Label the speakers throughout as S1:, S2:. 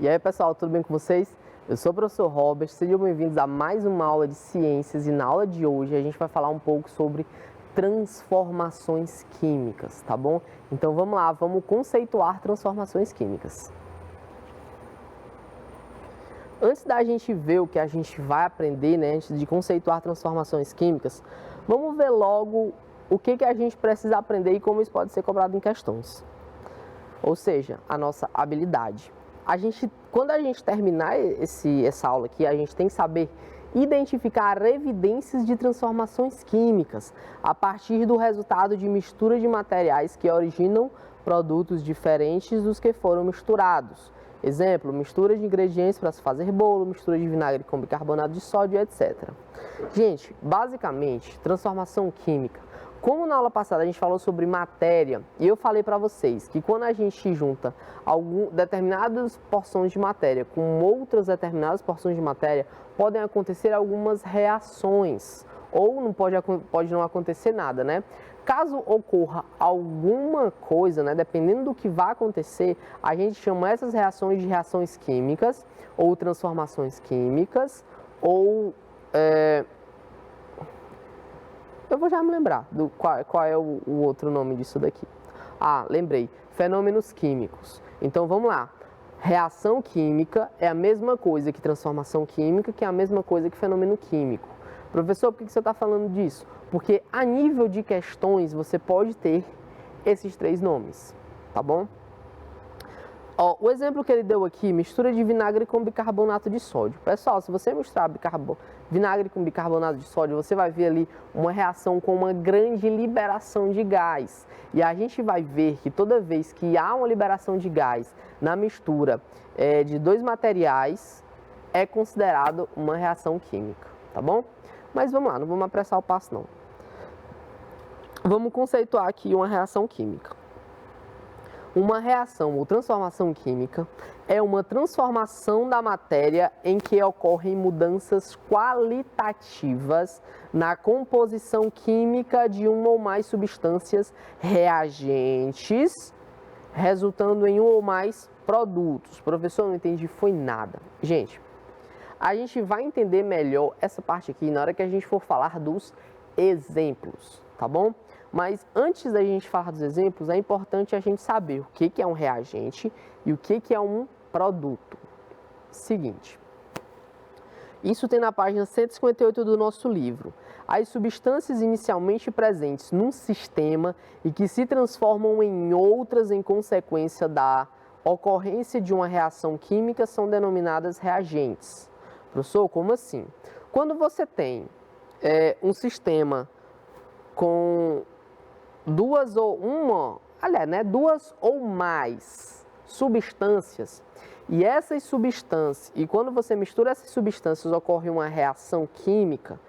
S1: E aí, pessoal, tudo bem com vocês? Eu sou o professor Robert, sejam bem-vindos a mais uma aula de ciências e na aula de hoje a gente vai falar um pouco sobre transformações químicas, tá bom? Então vamos lá, vamos conceituar transformações químicas. Antes da gente ver o que a gente vai aprender, né, antes de conceituar transformações químicas, vamos ver logo o que a gente precisa aprender e como isso pode ser cobrado em questões. Ou seja, a nossa habilidade. Quando a gente terminar essa aula aqui, a gente tem que saber identificar evidências de transformações químicas a partir do resultado de mistura de materiais que originam produtos diferentes dos que foram misturados. Exemplo, mistura de ingredientes para se fazer bolo, mistura de vinagre com bicarbonato de sódio, etc. Gente, basicamente, transformação química. Como na aula passada a gente falou sobre matéria, e eu falei para vocês que quando a gente junta determinadas porções de matéria com outras determinadas porções de matéria, podem acontecer algumas reações, ou pode não acontecer nada, né? Caso ocorra alguma coisa, né, dependendo do que vai acontecer, a gente chama essas reações de reações químicas, ou transformações químicas, ou... Eu vou já me lembrar do qual é o outro nome disso daqui. Ah, lembrei. Fenômenos químicos. Então, vamos lá. Reação química é a mesma coisa que transformação química, que é a mesma coisa que fenômeno químico. Professor, por que você está falando disso? Porque a nível de questões você pode ter esses três nomes, tá bom? Ó, o exemplo que ele deu aqui, mistura de vinagre com bicarbonato de sódio. Pessoal, se você misturar vinagre com bicarbonato de sódio, você vai ver ali uma reação com uma grande liberação de gás. E a gente vai ver que toda vez que há uma liberação de gás na mistura de dois materiais, é considerado uma reação química, tá bom? Mas vamos lá, não vamos apressar o passo não. Vamos conceituar aqui uma reação química. Uma reação ou transformação química é uma transformação da matéria em que ocorrem mudanças qualitativas na composição química de uma ou mais substâncias reagentes, resultando em um ou mais produtos. Professor, não entendi, foi nada. Gente, a gente vai entender melhor essa parte aqui na hora que a gente for falar dos exemplos, tá bom? Mas antes da gente falar dos exemplos, é importante a gente saber o que é um reagente e o que é um produto. Seguinte, isso tem na página 158 do nosso livro. As substâncias inicialmente presentes num sistema e que se transformam em outras em consequência da ocorrência de uma reação química são denominadas reagentes. Professor, como assim? Quando você tem um sistema com duas ou mais substâncias, e quando você mistura essas substâncias ocorre uma reação química,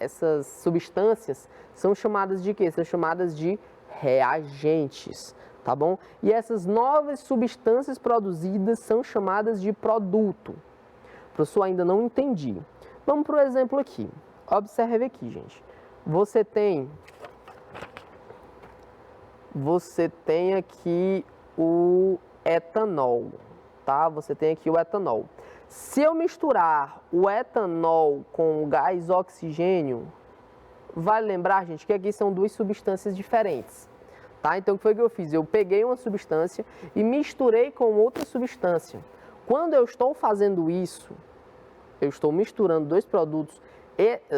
S1: essas substâncias são chamadas de quê? São chamadas de reagentes, tá bom? E essas novas substâncias produzidas são chamadas de produto. Professor, ainda não entendi. Vamos para o exemplo aqui. Observe aqui, gente. Você tem aqui o etanol, tá? Você tem aqui o etanol. Se eu misturar o etanol com o gás oxigênio, vale lembrar, gente, que aqui são duas substâncias diferentes, tá? Então, o que foi que eu fiz? Eu peguei uma substância e misturei com outra substância. Quando eu estou fazendo isso, eu estou misturando dois produtos,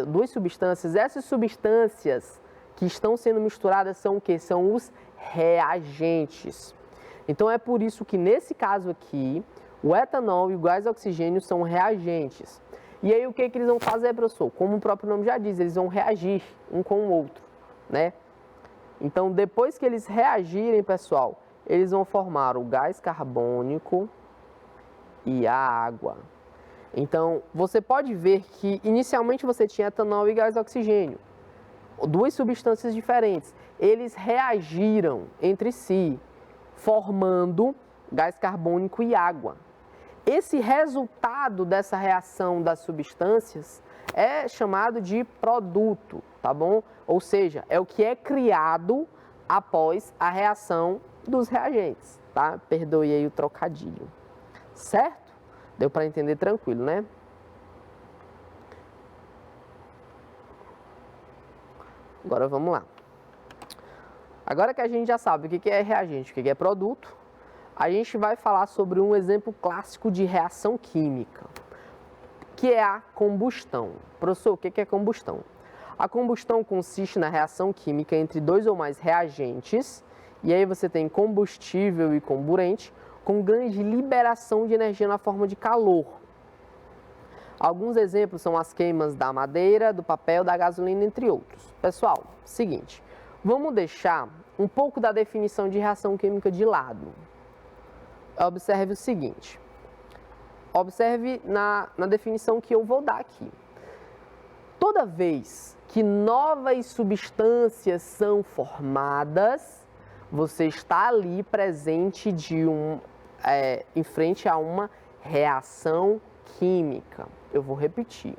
S1: duas substâncias. Essas substâncias que estão sendo misturadas são o quê? São os reagentes. Então é por isso que nesse caso aqui, o etanol e o gás oxigênio são reagentes. E aí o que eles vão fazer, professor? Como o próprio nome já diz, eles vão reagir um com o outro, né? Então depois que eles reagirem, pessoal, eles vão formar o gás carbônico e a água. Então, você pode ver que inicialmente você tinha etanol e gás oxigênio, duas substâncias diferentes. Eles reagiram entre si, formando gás carbônico e água. Esse resultado dessa reação das substâncias é chamado de produto, tá bom? Ou seja, é o que é criado após a reação dos reagentes, tá? Perdoe aí o trocadilho, certo? Deu para entender tranquilo, né? Agora vamos lá. Agora que a gente já sabe o que é reagente, o que é produto, a gente vai falar sobre um exemplo clássico de reação química, que é a combustão. Professor, o que é combustão? A combustão consiste na reação química entre dois ou mais reagentes, e aí você tem combustível e comburente, com ganho de liberação de energia na forma de calor. Alguns exemplos são as queimas da madeira, do papel, da gasolina, entre outros. Pessoal, seguinte, vamos deixar um pouco da definição de reação química de lado. Observe o seguinte, observe na definição que eu vou dar aqui. Toda vez que novas substâncias são formadas, você está ali presente em frente a uma reação química. Eu vou repetir.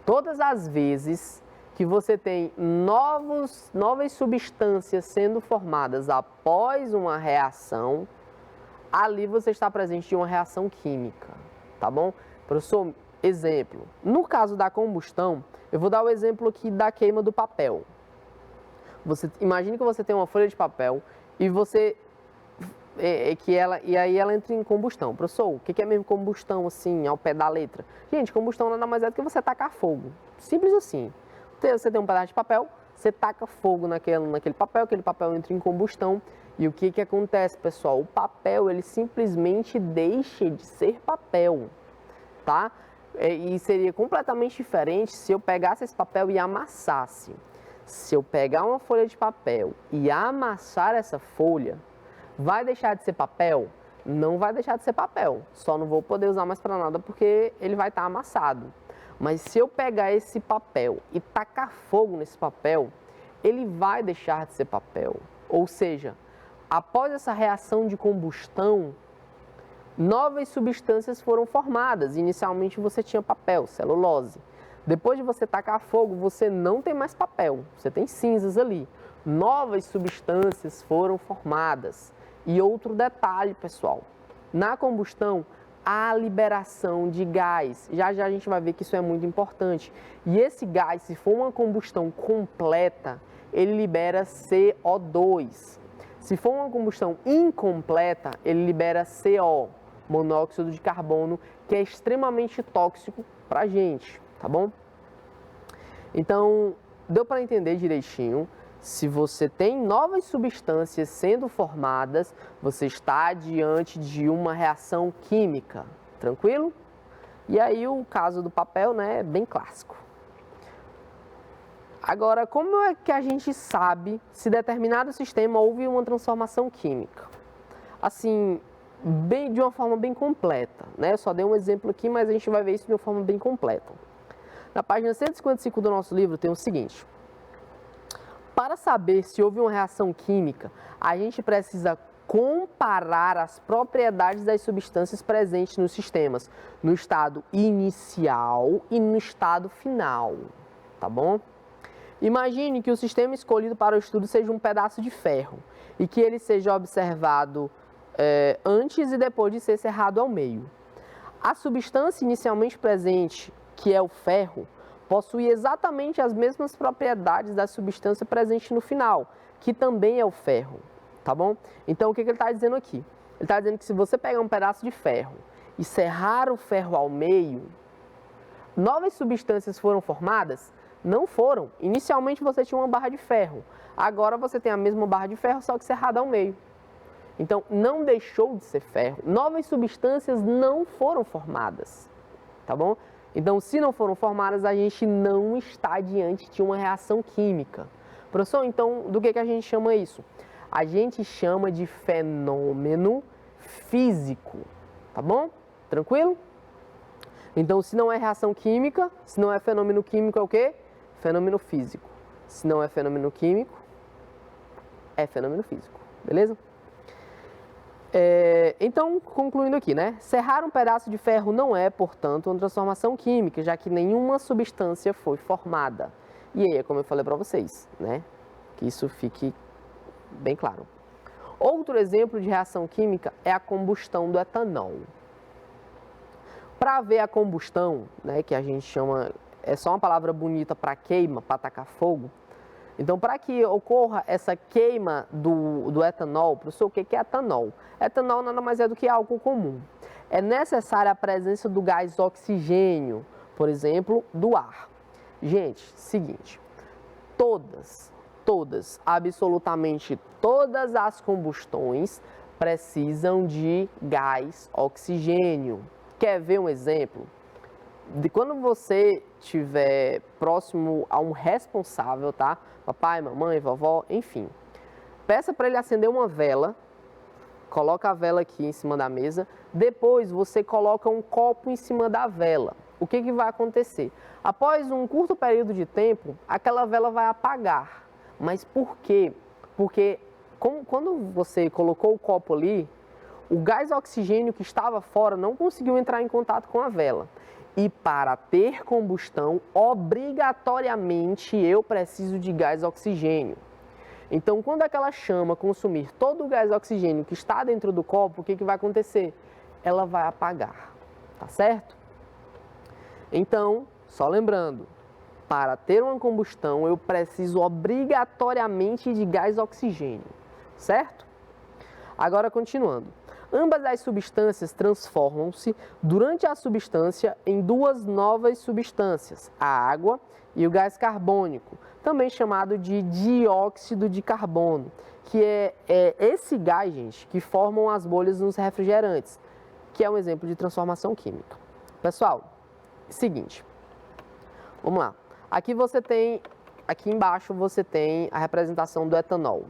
S1: Todas as vezes que você tem novas substâncias sendo formadas após uma reação, ali você está presente em uma reação química, tá bom? Professor, exemplo. No caso da combustão, eu vou dar o exemplo aqui da queima do papel. Imagine que você tem uma folha de papel e aí ela entra em combustão. Professor, o que é mesmo combustão, assim, ao pé da letra? Gente, combustão nada mais é do que você tacar fogo. Simples assim. Você tem um pedaço de papel, você taca fogo naquele papel, aquele papel entra em combustão. E o que acontece, pessoal? O papel, ele simplesmente deixa de ser papel, tá? E seria completamente diferente se eu pegasse esse papel e amassasse. Se eu pegar uma folha de papel e amassar essa folha, vai deixar de ser papel? Não vai deixar de ser papel. Só não vou poder usar mais para nada porque ele vai estar amassado. Mas se eu pegar esse papel e tacar fogo nesse papel, ele vai deixar de ser papel. Ou seja, após essa reação de combustão, novas substâncias foram formadas. Inicialmente você tinha papel, celulose. Depois de você tacar fogo, você não tem mais papel, você tem cinzas ali. Novas substâncias foram formadas. E outro detalhe, pessoal, na combustão há liberação de gás. Já já a gente vai ver que isso é muito importante. E esse gás, se for uma combustão completa, ele libera CO2. Se for uma combustão incompleta, ele libera CO, monóxido de carbono, que é extremamente tóxico para a gente, tá bom? Então, deu para entender direitinho. Se você tem novas substâncias sendo formadas, você está diante de uma reação química, tranquilo? E aí o caso do papel, né, é bem clássico. Agora, como é que a gente sabe se determinado sistema houve uma transformação química? Assim, de uma forma bem completa, né? Eu só dei um exemplo aqui, mas a gente vai ver isso de uma forma bem completa. Na página 155 do nosso livro tem o seguinte: para saber se houve uma reação química, a gente precisa comparar as propriedades das substâncias presentes nos sistemas, no estado inicial e no estado final, tá bom? Imagine que o sistema escolhido para o estudo seja um pedaço de ferro e que ele seja observado antes e depois de ser serrado ao meio. A substância inicialmente presente, que é o ferro, possui exatamente as mesmas propriedades da substância presente no final, que também é o ferro, tá bom? Então, o que ele está dizendo aqui? Ele está dizendo que se você pegar um pedaço de ferro e serrar o ferro ao meio, novas substâncias foram formadas? Não foram. Inicialmente você tinha uma barra de ferro, agora você tem a mesma barra de ferro, só que serrada ao meio. Então, não deixou de ser ferro. Novas substâncias não foram formadas, tá bom? Então, se não foram formadas, a gente não está diante de uma reação química. Professor, então, do que a gente chama isso? A gente chama de fenômeno físico, tá bom? Tranquilo? Então, se não é reação química, se não é fenômeno químico, é o quê? Fenômeno físico. Se não é fenômeno químico, é fenômeno físico, beleza? Então, concluindo aqui, né? Serrar um pedaço de ferro não é, portanto, uma transformação química, já que nenhuma substância foi formada. E aí, é como eu falei para vocês, né? Que isso fique bem claro. Outro exemplo de reação química é a combustão do etanol. Para ver a combustão, né, que a gente chama, é só uma palavra bonita para queima, para tacar fogo. Então, para que ocorra essa queima do etanol, professor, o que é etanol? Etanol nada mais é do que álcool comum. É necessária a presença do gás oxigênio, por exemplo, do ar. Gente, seguinte, absolutamente todas as combustões precisam de gás oxigênio. Quer ver um exemplo? De quando você estiver próximo a um responsável, tá? Papai, mamãe, vovó, enfim. Peça para ele acender uma vela, coloca a vela aqui em cima da mesa, depois você coloca um copo em cima da vela. O que vai acontecer? Após um curto período de tempo, aquela vela vai apagar. Mas por quê? Porque quando você colocou o copo ali, o gás oxigênio que estava fora não conseguiu entrar em contato com a vela. E para ter combustão, obrigatoriamente eu preciso de gás oxigênio. Então, quando aquela chama consumir todo o gás oxigênio que está dentro do copo, o que vai acontecer? Ela vai apagar, tá certo? Então, só lembrando, para ter uma combustão, eu preciso obrigatoriamente de gás oxigênio, certo? Agora, continuando. Ambas as substâncias transformam-se durante a substância em duas novas substâncias, a água e o gás carbônico, também chamado de dióxido de carbono, que é esse gás, gente, que formam as bolhas nos refrigerantes, que é um exemplo de transformação química. Pessoal, seguinte, vamos lá. Aqui embaixo você tem a representação do etanol.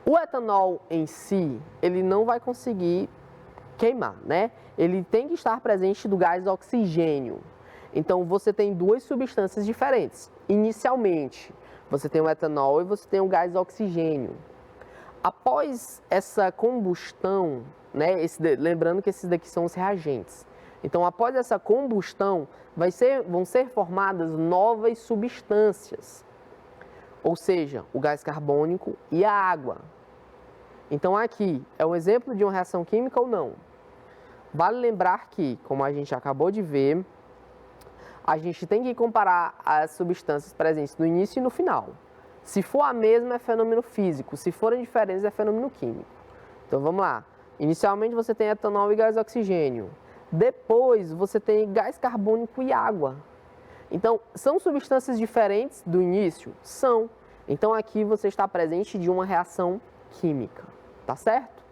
S1: O etanol em si, ele não vai conseguir queimar, né? Ele tem que estar presente do gás oxigênio. Então, você tem duas substâncias diferentes. Inicialmente, você tem o etanol e você tem o gás oxigênio. Após essa combustão, né? Lembrando que esses daqui são os reagentes. Então, após essa combustão, vão ser formadas novas substâncias. Ou seja, o gás carbônico e a água. Então, aqui é um exemplo de uma reação química ou não? Vale lembrar que, como a gente acabou de ver, a gente tem que comparar as substâncias presentes no início e no final. Se for a mesma, é fenômeno físico. Se forem diferentes, é fenômeno químico. Então, vamos lá. Inicialmente, você tem etanol e gás oxigênio. Depois, você tem gás carbônico e água. Então, são substâncias diferentes do início? São. Então, aqui você está presente de uma reação química, tá certo?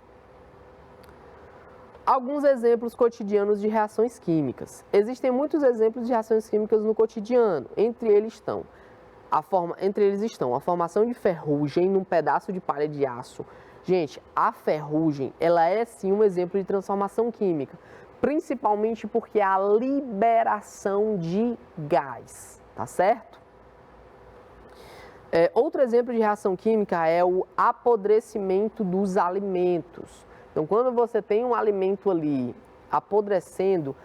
S1: Alguns exemplos cotidianos de reações químicas. Existem muitos exemplos de reações químicas no cotidiano. Entre eles estão a formação de ferrugem num pedaço de palha de aço. Gente, a ferrugem, ela é sim um exemplo de transformação química, principalmente porque a liberação de gás, tá certo? Outro exemplo de reação química é o apodrecimento dos alimentos. Então, quando você tem um alimento ali apodrecendo,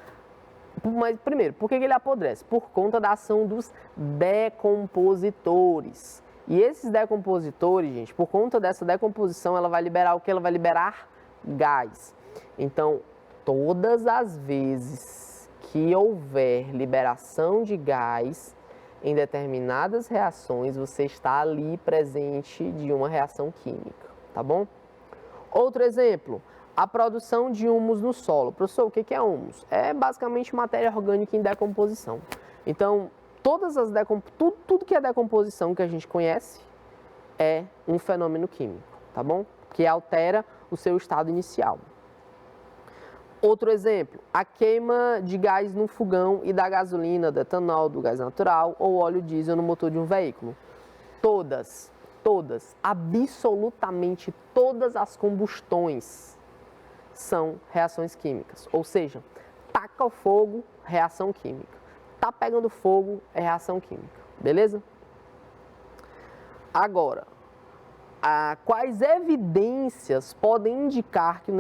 S1: mas primeiro, por que ele apodrece? Por conta da ação dos decompositores. E esses decompositores, gente, por conta dessa decomposição, ela vai liberar o que? Ela vai liberar gás. Então, todas as vezes que houver liberação de gás em determinadas reações, você está ali presente de uma reação química, tá bom? Outro exemplo, a produção de humus no solo. Professor, o que é humus? É basicamente matéria orgânica em decomposição. Então, tudo que é decomposição que a gente conhece é um fenômeno químico, tá bom? Que altera o seu estado inicial. Outro exemplo, a queima de gás no fogão e da gasolina, do etanol, do gás natural ou óleo diesel no motor de um veículo. Absolutamente todas as combustões são reações químicas. Ou seja, taca o fogo, reação química. Tá pegando fogo, é reação química. Beleza? Agora, quais evidências podem indicar que em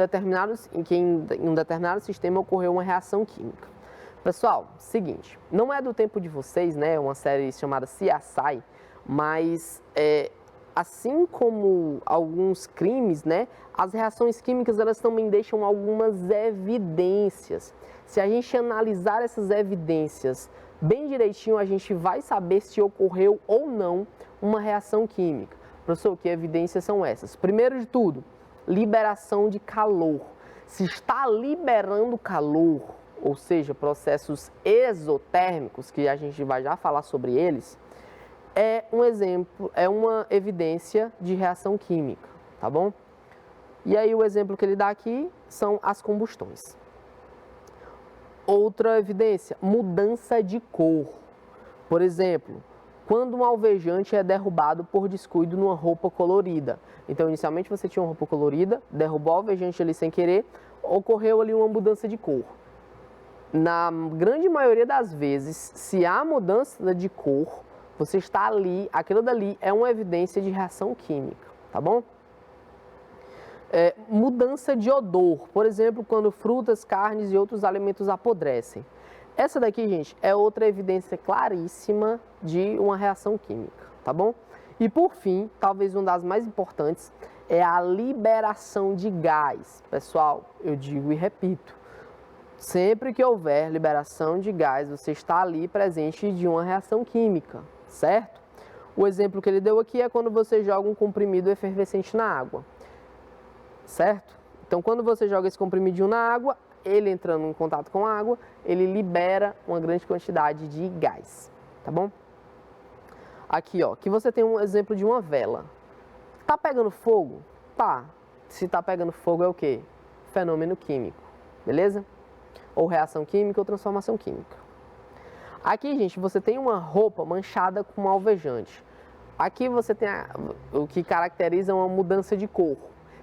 S1: um determinado sistema ocorreu uma reação química? Pessoal, seguinte, não é do tempo de vocês, né? Uma série chamada CSI, mas assim como alguns crimes, né, as reações químicas elas também deixam algumas evidências. Se a gente analisar essas evidências bem direitinho, a gente vai saber se ocorreu ou não uma reação química. Professor, que evidências são essas? Primeiro de tudo, liberação de calor. Se está liberando calor, ou seja, processos exotérmicos, que a gente vai já falar sobre eles, é um exemplo, é uma evidência de reação química, tá bom? E aí o exemplo que ele dá aqui são as combustões. Outra evidência, mudança de cor. Por exemplo, quando um alvejante é derrubado por descuido numa roupa colorida. Então, inicialmente você tinha uma roupa colorida, derrubou o alvejante ali sem querer, ocorreu ali uma mudança de cor. Na grande maioria das vezes, se há mudança de cor, você está ali, aquilo dali é uma evidência de reação química, tá bom? Mudança de odor, por exemplo, quando frutas, carnes e outros alimentos apodrecem. Essa daqui, gente, é outra evidência claríssima de uma reação química, tá bom? E por fim, talvez uma das mais importantes, é a liberação de gás. Pessoal, eu digo e repito, sempre que houver liberação de gás, você está ali presente de uma reação química, certo? O exemplo que ele deu aqui é quando você joga um comprimido efervescente na água, certo? Então, quando você joga esse comprimidinho na água, ele entrando em contato com a água, ele libera uma grande quantidade de gás, tá bom? Aqui, ó, que você tem um exemplo de uma vela. Tá pegando fogo? Tá. Se tá pegando fogo é o quê? Fenômeno químico, beleza? Ou reação química ou transformação química. Aqui, gente, você tem uma roupa manchada com um alvejante. Aqui você tem o que caracteriza uma mudança de cor.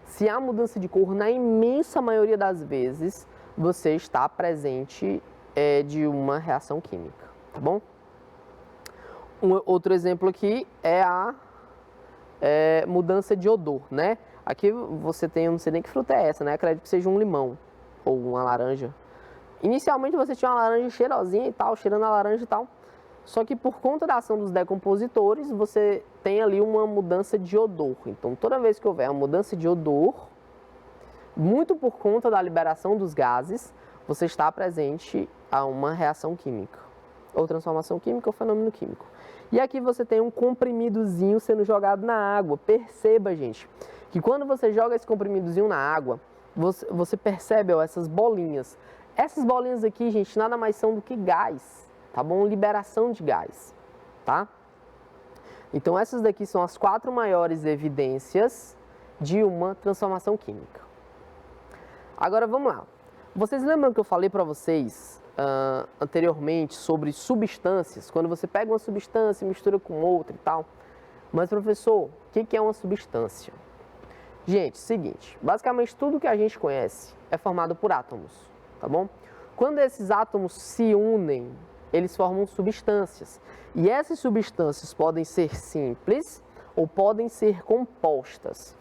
S1: Se há mudança de cor, na imensa maioria das vezes, você está presente de uma reação química, tá bom? Outro exemplo aqui é a mudança de odor, né? Aqui você tem, eu não sei nem que fruta é essa, né? Acredito que seja um limão ou uma laranja. Inicialmente você tinha uma laranja cheirosinha e tal, cheirando a laranja e tal. Só que por conta da ação dos decompositores, você tem ali uma mudança de odor. Então, toda vez que houver uma mudança de odor, muito por conta da liberação dos gases, você está presente a uma reação química, ou transformação química ou fenômeno químico. E aqui você tem um comprimidozinho sendo jogado na água. Perceba, gente, que quando você joga esse comprimidozinho na água, você percebe, ó, essas bolinhas. Essas bolinhas aqui, gente, nada mais são do que gás, tá bom? Liberação de gás, tá? Então, essas daqui são as 4 maiores evidências de uma transformação química. Agora, vamos lá. Vocês lembram que eu falei para vocês anteriormente sobre substâncias? Quando você pega uma substância e mistura com outra e tal. Mas, professor, o que é uma substância? Gente, seguinte, basicamente tudo que a gente conhece é formado por átomos, tá bom? Quando esses átomos se unem, eles formam substâncias. E essas substâncias podem ser simples ou podem ser compostas.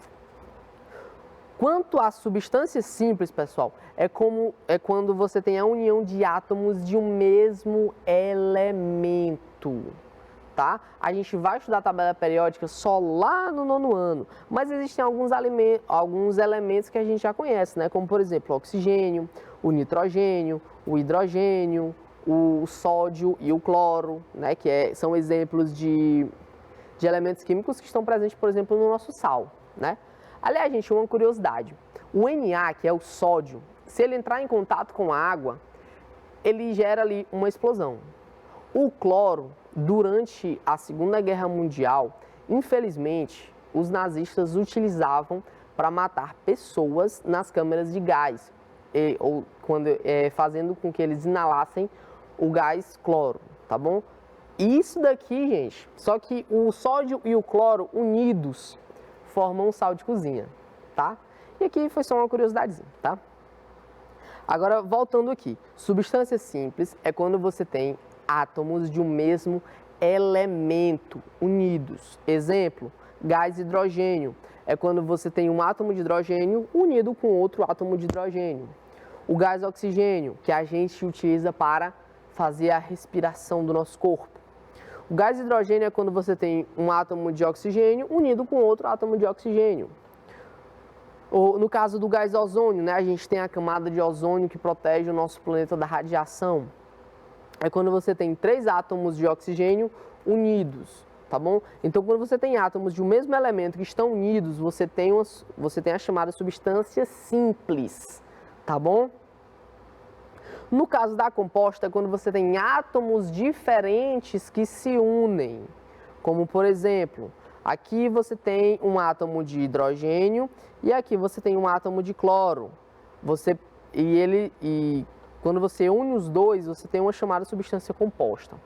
S1: Quanto às substâncias simples, pessoal, é quando você tem a união de átomos de um mesmo elemento, tá? A gente vai estudar a tabela periódica só lá no 9º ano, mas existem alguns elementos que a gente já conhece, né? Como, por exemplo, o oxigênio, o nitrogênio, o hidrogênio, o sódio e o cloro, né? Que são exemplos de elementos químicos que estão presentes, por exemplo, no nosso sal, né? Aliás, gente, uma curiosidade. O Na, que é o sódio, se ele entrar em contato com a água, ele gera ali uma explosão. O cloro, durante a Segunda Guerra Mundial, infelizmente, os nazistas utilizavam para matar pessoas nas câmeras de gás, fazendo com que eles inalassem o gás cloro, tá bom? Isso daqui, gente, só que o sódio e o cloro unidos formam um sal de cozinha, tá? E aqui foi só uma curiosidadezinha, tá? Agora, voltando aqui, substância simples é quando você tem átomos de um mesmo elemento unidos. Exemplo, gás hidrogênio é quando você tem um átomo de hidrogênio unido com outro átomo de hidrogênio. O gás oxigênio, que a gente utiliza para fazer a respiração do nosso corpo. O gás hidrogênio é quando você tem um átomo de oxigênio unido com outro átomo de oxigênio. Ou, no caso do gás ozônio, né, a gente tem a camada de ozônio que protege o nosso planeta da radiação. É quando você tem 3 átomos de oxigênio unidos, tá bom? Então, quando você tem átomos de um mesmo elemento que estão unidos, você tem a chamada substância simples, tá bom? No caso da composta, é quando você tem átomos diferentes que se unem, como por exemplo, aqui você tem um átomo de hidrogênio e aqui você tem um átomo de cloro. Quando você une os dois, você tem uma chamada substância composta.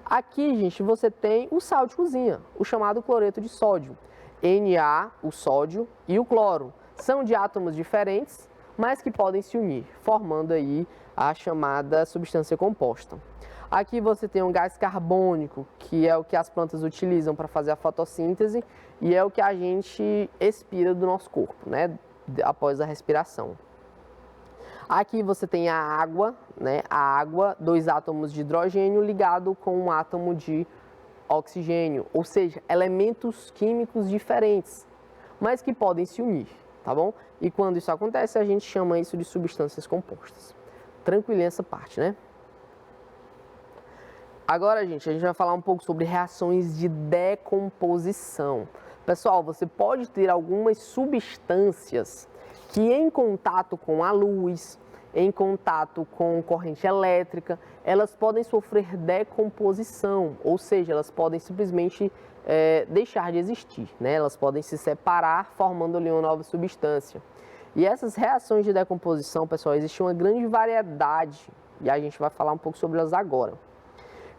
S1: Aqui, gente, você tem o sal de cozinha, o chamado cloreto de sódio. Na, o sódio, e o cloro. São de átomos diferentes, mas que podem se unir, formando aí a chamada substância composta. Aqui você tem um gás carbônico, que é o que as plantas utilizam para fazer a fotossíntese e é o que a gente expira do nosso corpo, né, após a respiração. Aqui você tem a água, né? A água, 2 átomos de hidrogênio ligado com um átomo de oxigênio, ou seja, elementos químicos diferentes, mas que podem se unir, tá bom? E quando isso acontece, a gente chama isso de substâncias compostas. Tranquilinha essa parte, né? Agora, gente, a gente vai falar um pouco sobre reações de decomposição. Pessoal, você pode ter algumas substâncias que em contato com a luz, em contato com corrente elétrica, elas podem sofrer decomposição, ou seja, elas podem simplesmente deixar de existir, né? Elas podem se separar, formando ali uma nova substância. E essas reações de decomposição, pessoal, existe uma grande variedade, e a gente vai falar um pouco sobre elas agora.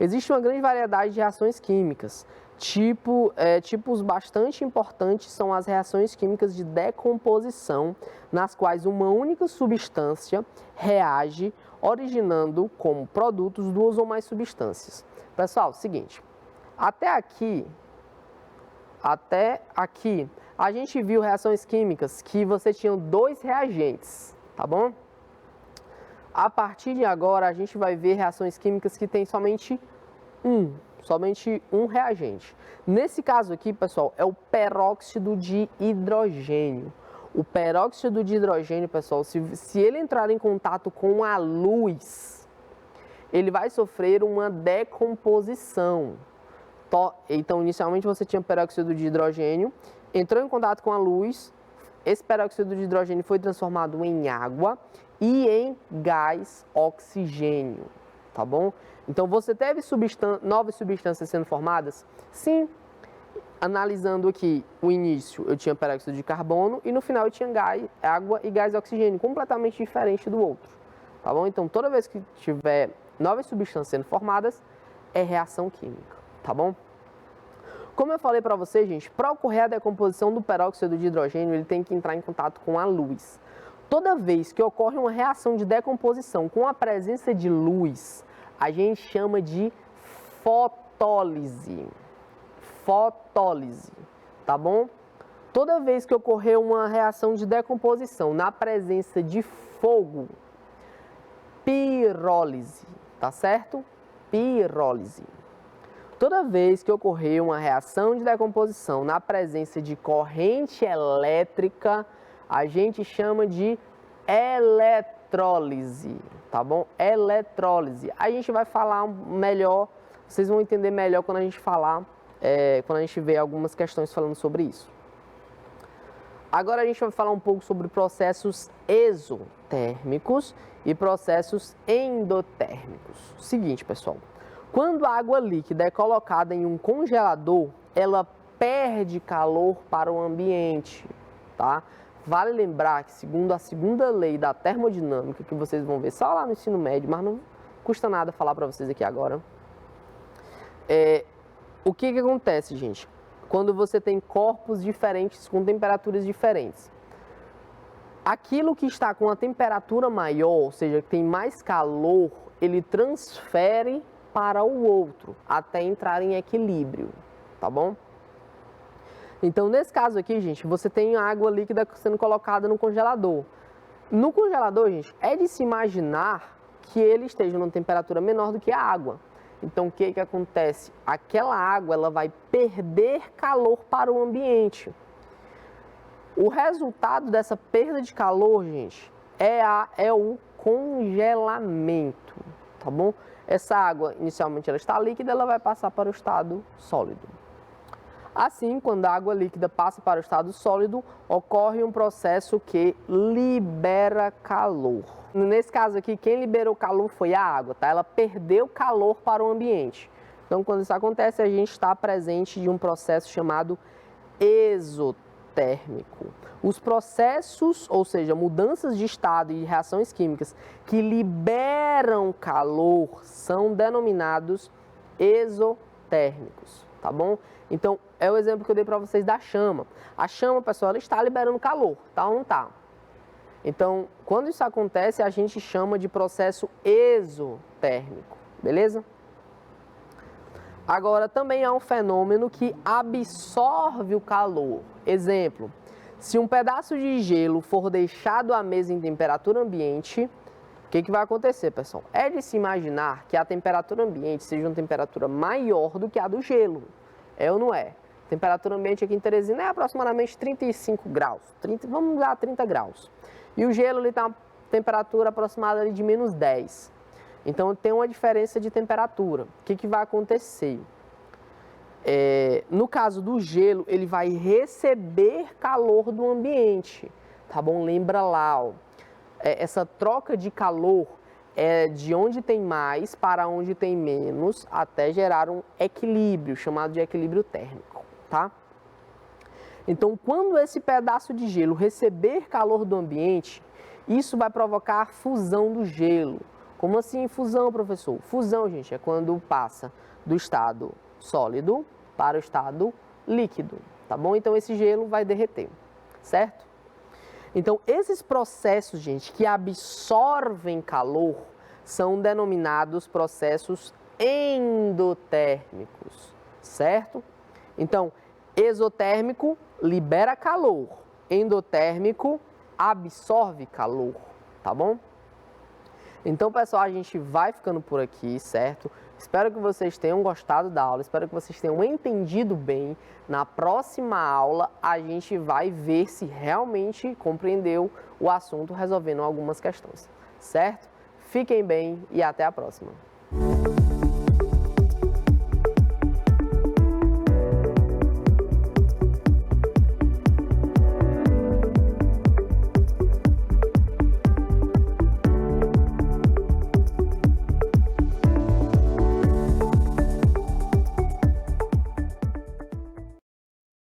S1: Existe uma grande variedade de reações químicas. Tipos bastante importantes são as reações químicas de decomposição, nas quais uma única substância reage, originando como produtos 2 ou mais substâncias. Pessoal, seguinte, até aqui, a gente viu reações químicas que você tinha 2 reagentes, tá bom? A partir de agora, a gente vai ver reações químicas que tem somente um reagente. Nesse caso aqui, pessoal, é o peróxido de hidrogênio. O peróxido de hidrogênio, pessoal, se ele entrar em contato com a luz, ele vai sofrer uma decomposição. Então, inicialmente você tinha peróxido de hidrogênio, entrou em contato com a luz, esse peróxido de hidrogênio foi transformado em água e em gás oxigênio, tá bom? Então, você teve novas substâncias sendo formadas? Sim. Analisando aqui o início, eu tinha peróxido de carbono e no final eu tinha água e gás oxigênio, completamente diferente do outro, tá bom? Então, toda vez que tiver novas substâncias sendo formadas, é reação química, tá bom? Como eu falei para vocês, gente, para ocorrer a decomposição do peróxido de hidrogênio, ele tem que entrar em contato com a luz. Toda vez que ocorre uma reação de decomposição com a presença de luz, a gente chama de fotólise. Fotólise, tá bom? Toda vez que ocorrer uma reação de decomposição na presença de fogo, pirólise, tá certo? Pirólise. Toda vez que ocorrer uma reação de decomposição na presença de corrente elétrica, a gente chama de eletrólise, tá bom? Eletrólise. A gente vai falar melhor, vocês vão entender melhor quando a gente falar, quando a gente vê algumas questões falando sobre isso. Agora a gente vai falar um pouco sobre processos exotérmicos e processos endotérmicos. Seguinte, pessoal, quando a água líquida é colocada em um congelador, ela perde calor para o ambiente, tá? Vale lembrar que, segundo a segunda lei da termodinâmica, que vocês vão ver só lá no ensino médio, mas não custa nada falar para vocês aqui agora, o que acontece, gente? Quando você tem corpos diferentes com temperaturas diferentes. Aquilo que está com a temperatura maior, ou seja, que tem mais calor, ele transfere para o outro, até entrar em equilíbrio, tá bom? Então, nesse caso aqui, gente, você tem a água líquida sendo colocada no congelador. No congelador, gente, é de se imaginar que ele esteja numa temperatura menor do que a água. Então, o que acontece? Aquela água ela vai perder calor para o ambiente. O resultado dessa perda de calor, gente, é o congelamento, tá bom? Essa água, inicialmente, ela está líquida, ela vai passar para o estado sólido. Assim, quando a água líquida passa para o estado sólido, ocorre um processo que libera calor. Nesse caso aqui, quem liberou calor foi a água, tá? Ela perdeu calor para o ambiente. Então, quando isso acontece, a gente está presente de um processo chamado exotérmico. Os processos, ou seja, mudanças de estado e de reações químicas que liberam calor são denominados exotérmicos, tá bom? Então, é o exemplo que eu dei para vocês da chama. A chama, pessoal, ela está liberando calor, tá ou não tá? Então, quando isso acontece, a gente chama de processo exotérmico, beleza? Agora, também há um fenômeno que absorve o calor. Exemplo, se um pedaço de gelo for deixado à mesa em temperatura ambiente, o que vai acontecer, pessoal? É de se imaginar que a temperatura ambiente seja uma temperatura maior do que a do gelo. É ou não é? A temperatura ambiente aqui em Teresina é aproximadamente 35 graus. Vamos usar 30 graus. E o gelo está uma temperatura aproximada de menos 10. Então, tem uma diferença de temperatura. O que vai acontecer? No caso do gelo, ele vai receber calor do ambiente, tá bom? Lembra lá, ó, essa troca de calor é de onde tem mais para onde tem menos, até gerar um equilíbrio, chamado de equilíbrio térmico, tá? Então, quando esse pedaço de gelo receber calor do ambiente, isso vai provocar fusão do gelo. Como assim fusão, professor? Fusão, gente, é quando passa do estado sólido para o estado líquido, tá bom? Então, esse gelo vai derreter, certo? Então, esses processos, gente, que absorvem calor, são denominados processos endotérmicos, certo? Então, exotérmico libera calor, endotérmico absorve calor, tá bom? Então, pessoal, a gente vai ficando por aqui, certo? Espero que vocês tenham gostado da aula, espero que vocês tenham entendido bem. Na próxima aula, a gente vai ver se realmente compreendeu o assunto, resolvendo algumas questões, certo? Fiquem bem e até a próxima.